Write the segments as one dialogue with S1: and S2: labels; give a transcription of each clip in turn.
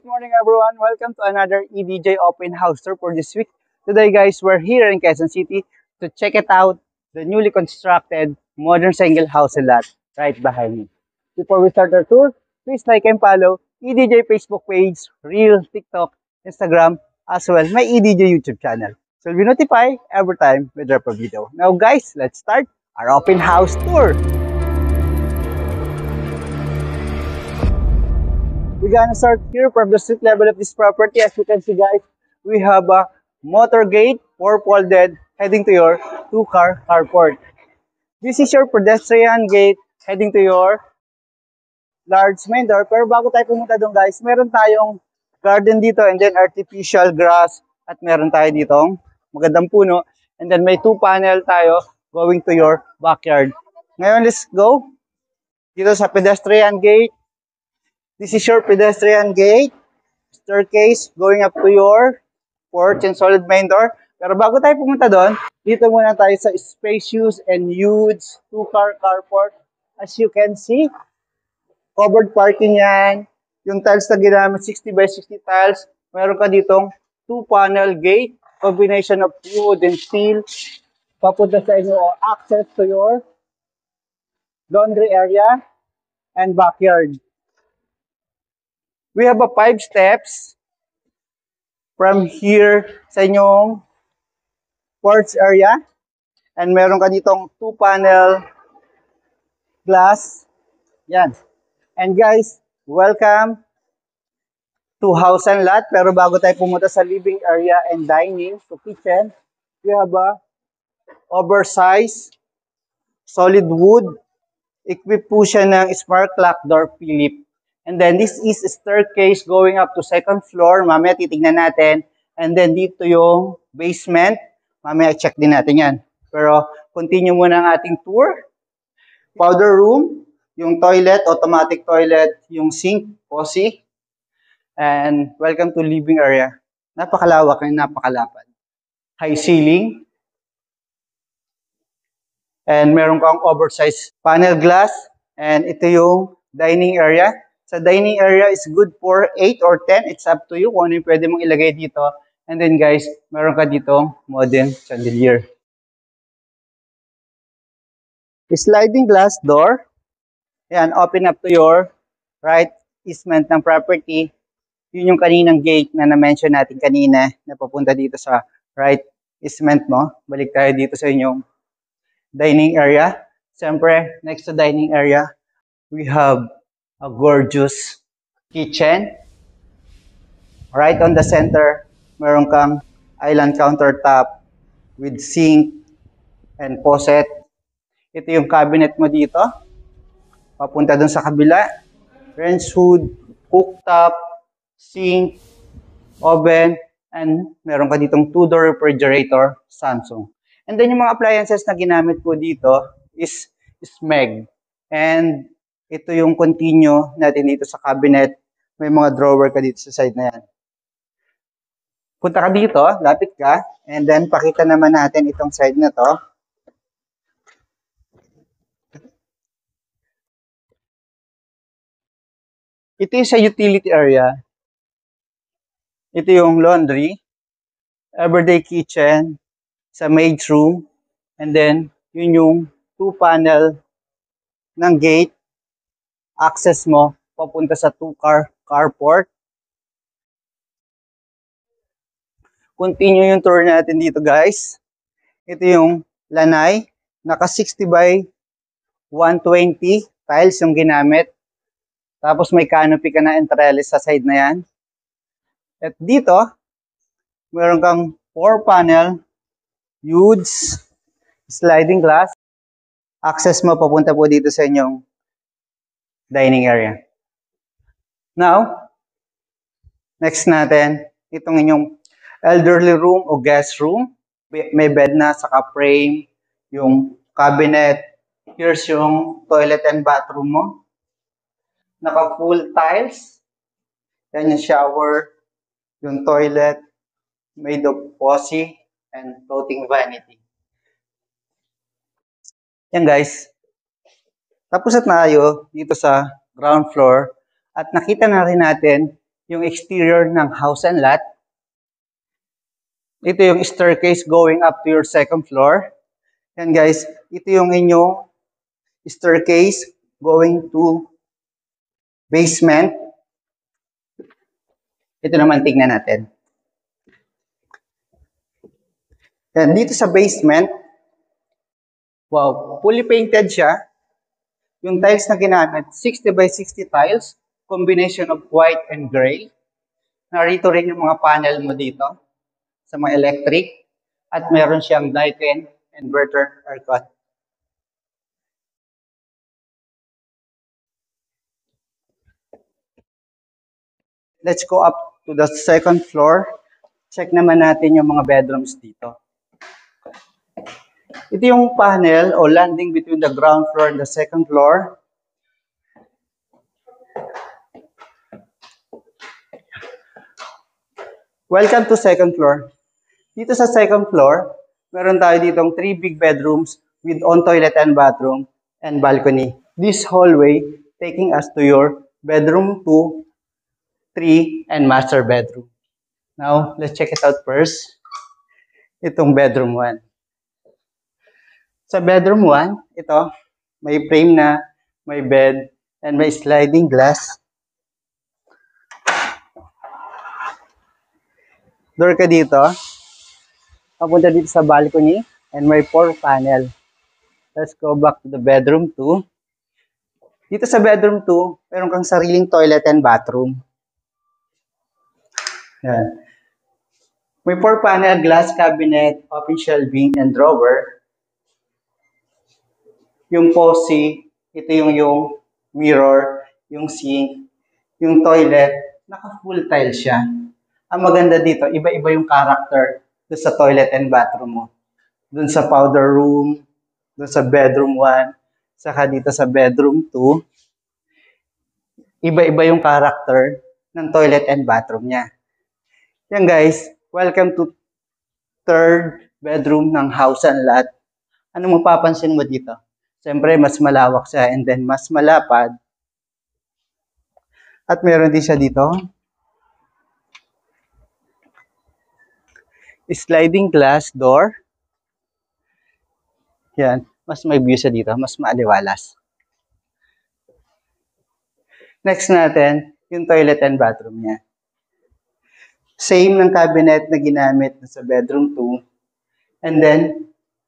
S1: morning everyone. Welcome to another EDJ Open House Tour for this week. Today guys, we're here in Quezon City to check it out, the newly constructed modern single house and lot right behind me. Before we start our tour, please like and follow EDJ Facebook page, Reel, TikTok, Instagram, as well my EDJ YouTube channel. So you'll be notified every time we drop a video. Now guys, let's start our open house tour. We're gonna start here from the street level of this property. As you can see guys, we have a motor gate, 4-folded, heading to your 2-car carport. This is your pedestrian gate heading to your large main door. Pero bago tayo pumunta doon guys, meron tayong garden dito and then artificial grass at meron tayo ditong magandang puno. And then may 2 panel tayo going to your backyard. Ngayon, let's go dito sa pedestrian gate. This is your pedestrian gate, staircase going up to your porch and solid main door. Pero bago tayo pumunta doon, dito muna tayo sa spacious and huge 2-car carport. As you can see, covered parking yan. Yung tiles na ginamit, 60 by 60 tiles. Meron ka ditong 2-panel gate, combination of wood and steel. Papunta sa inyo o access to your laundry area and backyard. We have a 5 steps from here sa inyong porch area. And meron ka ditong 2-panel glass. Yan. And guys, welcome to house and lot. Pero bago tayo pumunta sa living area and dining, so kitchen, we have a oversized solid wood. Equipped po siya ng smart lock door Philip. And then this is a staircase going up to 2nd floor. Mamaya titignan natin. And then dito yung basement. Mamaya check din natin yan. Pero continue muna ang ating tour. Powder room. Yung toilet, automatic toilet. Yung sink, posi. And welcome to living area. Napakalawak and napakalapad. High ceiling. And meron kang oversized panel glass. And ito yung dining area. Sa dining area is good for 8 or 10. It's up to you kung ano yung pwede mong ilagay dito. And then guys, meron ka dito modern chandelier. Sliding glass door. Yan, open up to your right easement ng property. Yun yung kaninang gate na na-mention natin kanina na papunta dito sa right easement mo. Balik tayo dito sa inyong dining area. Siyempre, next to dining area, we have a gorgeous kitchen. Right on the center, meron kang island countertop with sink and faucet. Ito yung cabinet mo dito. Papunta dun sa kabila. Range hood, cooktop, sink, oven, and meron ka ditong 2-door refrigerator, Samsung. And then yung mga appliances na ginamit ko dito is SMEG. And ito yung continue natin dito sa cabinet. May mga drawer ka dito sa side na yan. Punta ka dito, lapit ka, and then pakita naman natin itong side na to. Ito yung sa utility area. Ito yung laundry, everyday kitchen, sa maid's room, and then yun yung 2-panel ng gate. Access mo papunta sa 2-car carport. Continue yung tour natin dito guys. Ito yung lanay. Naka 60 by 120 tiles yung ginamit. Tapos may canopy ka na and trellis sa side na yan. At dito, meron kang 4-panel, huge sliding glass. Access mo papunta po dito sa inyong dining area. Now, next natin, itong inyong elderly room o guest room. May bed na, saka frame, yung cabinet. Here's yung toilet and bathroom mo. Naka-full tiles. Yan yung shower, yung toilet, made of posi, and floating vanity. Yan guys. Tapos na tayo dito sa ground floor at nakita na rin natin yung exterior ng house and lot. Ito yung staircase going up to your second floor. Yan guys, ito yung inyong staircase going to basement. Ito naman tignan natin. Yan, dito sa basement, wow, fully painted siya. Yung tiles na ginamit, 60 by 60 tiles, combination of white and gray. Narito rin yung mga panel mo dito sa mga electric. At meron siyang Daikin inverter aircon. Let's go up to the second floor. Check naman natin yung mga bedrooms dito. Ito yung panel o landing between the ground floor and the second floor. Welcome to second floor. Dito sa second floor, meron tayo ditong 3 big bedrooms with own toilet and bathroom and balcony. This hallway taking us to your bedroom 2, 3, and master bedroom. Now, let's check it out first. Itong bedroom 1. Sa bedroom 1, ito, may frame na, may bed, and may sliding glass. Door ka dito, papunta dito sa balcony, and may 4 panel. Let's go back to the bedroom 2. Dito sa bedroom 2, meron kang sariling toilet and bathroom. Yan. May 4 panel, glass cabinet, open shelving, and drawer. Yung posi, ito yung mirror, yung sink, yung toilet, naka-full tile siya. Ang maganda dito, iba-iba yung character doon sa toilet and bathroom mo. Doon sa powder room, doon sa bedroom 1, saka dito sa bedroom 2. Iba-iba yung character ng toilet and bathroom niya. Yan guys, welcome to third bedroom ng house and lot. Anong mapapansin mo dito? Siyempre, mas malawak siya and then mas malapad. At meron din siya dito sliding glass door. Yan. Mas may view siya dito. Mas maaliwalas. Next natin, yung toilet and bathroom niya. Same ng cabinet na ginamit sa bedroom 2. And then,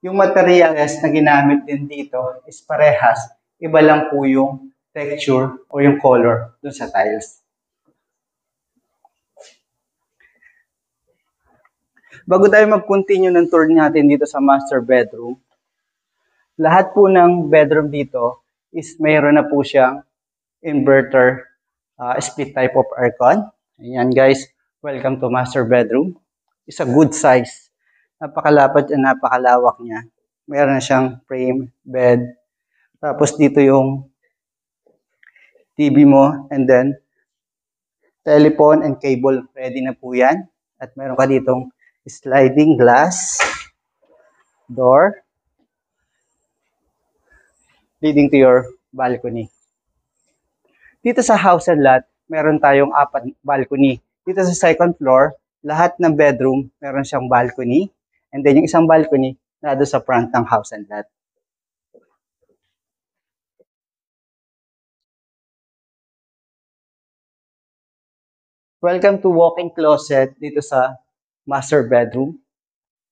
S1: yung materials na ginamit din dito is parehas. Iba lang po yung texture o yung color dun sa tiles. Bago tayo mag-continue ng tour natin dito sa master bedroom, lahat po ng bedroom dito is mayroon na po siyang inverter split type of aircon. Ayan guys, welcome to master bedroom. It's a good size. Napakalapad at napakalawak niya. Meron na siyang frame, bed. Tapos dito yung TV mo and then telephone and cable. Ready na po yan. At meron ka ditong sliding glass door leading to your balcony. Dito sa house and lot, meron tayong 4 balcony. Dito sa second floor, lahat ng bedroom meron siyang balcony. And then yung isang balcony na doon sa front ng house and lot. Welcome to walk-in closet dito sa master bedroom.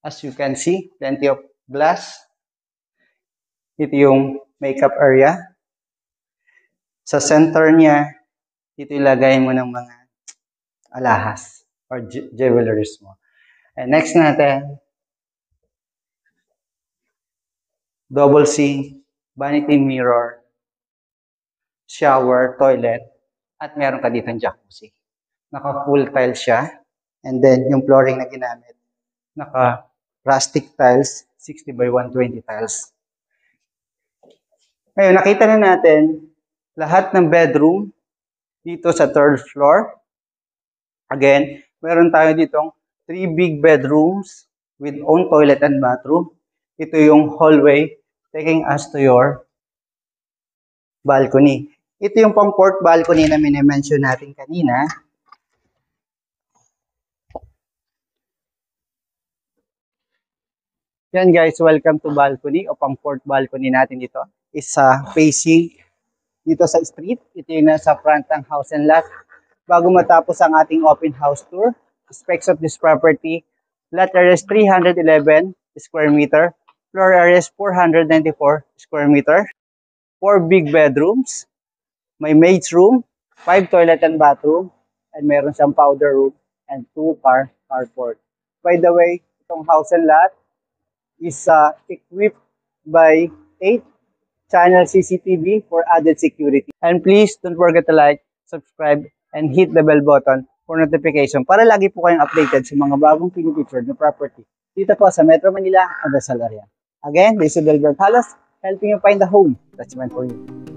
S1: As you can see, plenty of glass. Ito yung makeup area. Sa center niya, dito ilagay mo ng mga alahas or jewelries mo. And next natin, double sink, vanity mirror, shower, toilet, at meron ka dito ng jacuzzi. Naka-full tile siya. And then, yung flooring na ginamit, naka-rustic tiles, 60 by 120 tiles. Ngayon, nakita na natin lahat ng bedroom dito sa third floor. Again, meron tayo ditong 3 big bedrooms with own toilet and bathroom. Ito yung hallway taking us to your balcony. Ito yung pang-port balcony na mini-mention natin kanina. Yan guys, welcome to balcony o pang fourth balcony natin dito. Isa facing dito sa street. Ito yung nasa front ng house and lot. Bago matapos ang ating open house tour, specs of this property, lot area is 311 square meter, floor area is 494 square meter, 4 big bedrooms, may maid's room, 5 toilet and bathroom, and meron siyang powder room and 2 car carport. By the way, itong house and lot is equipped by 8 channel CCTV for added security. And please don't forget to like, subscribe, and hit the bell button for notification para lagi po kayong updated sa mga bagong pinipicture na property dito po sa Metro Manila and Rizal area. Again, this is Delbert Halos, helping you find the home that's meant for you.